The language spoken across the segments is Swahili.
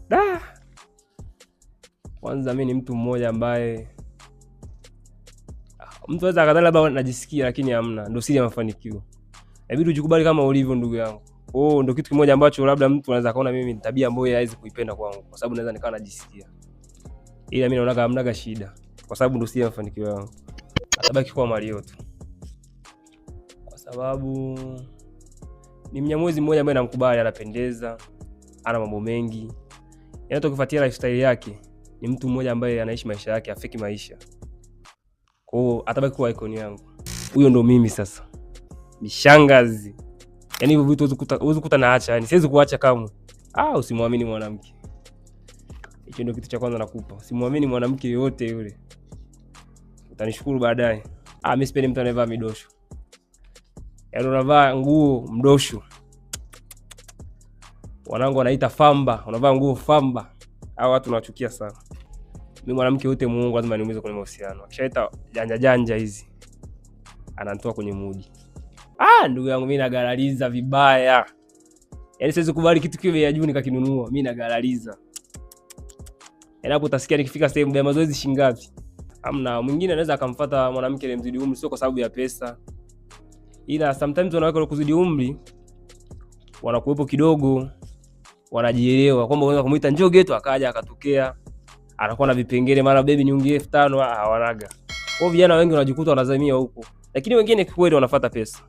Da. Kwanza mimi ni mtu mmoja ambaye mtu anaweza akadhani labda najisikia, lakini hamna. Ndio siri ya mafanikio. Inabidi ujikubali kama ulivyo, ndugu yangu. Ndio kitu kimoja ambacho labda mtu anaweza kaona mimi ni tabia ambayo yeye hawezi kuipenda kwangu, kwa sababu naweza nikawa najisikia. Ila mimi naona hamnaga shida, kwa sababu ndio siri ya mafanikio yangu. Atabaki kuwa Mario tu. Kwa sababu ni Mnyamwezi mmoja ambaye namkubali, anapendeza, ana mambo mengi. Yaani ukifuatia lifestyle yake, ni mtu mmoja ambaye anaishi maisha yake, afiki maisha. Kwa hiyo atabaki kuwa icon yangu. Huyo ndo mimi sasa. Mishangazi. Yaani hivyo vitu huwezi kukuta naacha, yani siwezi kuacha kamwe. Usimwamini mwanamke. Hicho ndio kitu cha kwanza nakupa. Usimwamini mwanamke yote yule. Utanishukuru baadaye. Mimi sipendi mtu anayevaa midosho. Yaani unavaa nguo mdosho. Wanangu wanaita famba, unavaa nguo famba. Hao watu nawachukia sana. Mimi mwanamke yote muongo lazima niumize kwenye mahusiano. Akishaita janja hizi, ananitoa kwenye mood. Ndugu yangu mimi nagaraliza vibaya. Yaani siwezi kubali kitu kiwe ya juu nikakinunua. Mimi nagaraliza. Yaani hapo utasikia nikifika sehemu ya mazoezi shingapi. Hamna mwingine anaweza akamfuata mwanamke ile mzidi umri, sio kwa sababu ya pesa. Ila sometimes wanawake wale kuzidi umri wanakuwepo kidogo, wanajielewa kwamba unaweza kumuita njoo geto akaja akatokea, anakuwa na vipengele, mara baby niungie 5000, hawanaga. Kwa vijana wengi wanajikuta wanazamia huko, lakini wengine kweli wanafuata pesa.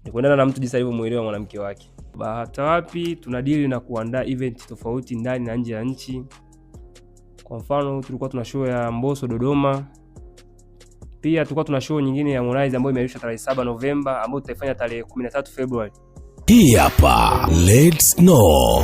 Ni kuendana na mtu jinsi alivyomuelewa mwanamke wake. Bahata wapi tunadili na kuandaa event tofauti ndani na nje ya nchi. Kwa mfano tulikuwa tuna show ya Mbosso Dodoma. Pia tulikuwa tuna show nyingine ya Harmonize ambayo imeahirishwa tarehe 7 Novemba ambayo tutaifanya tarehe 13 February. Hii hapa Let's Know.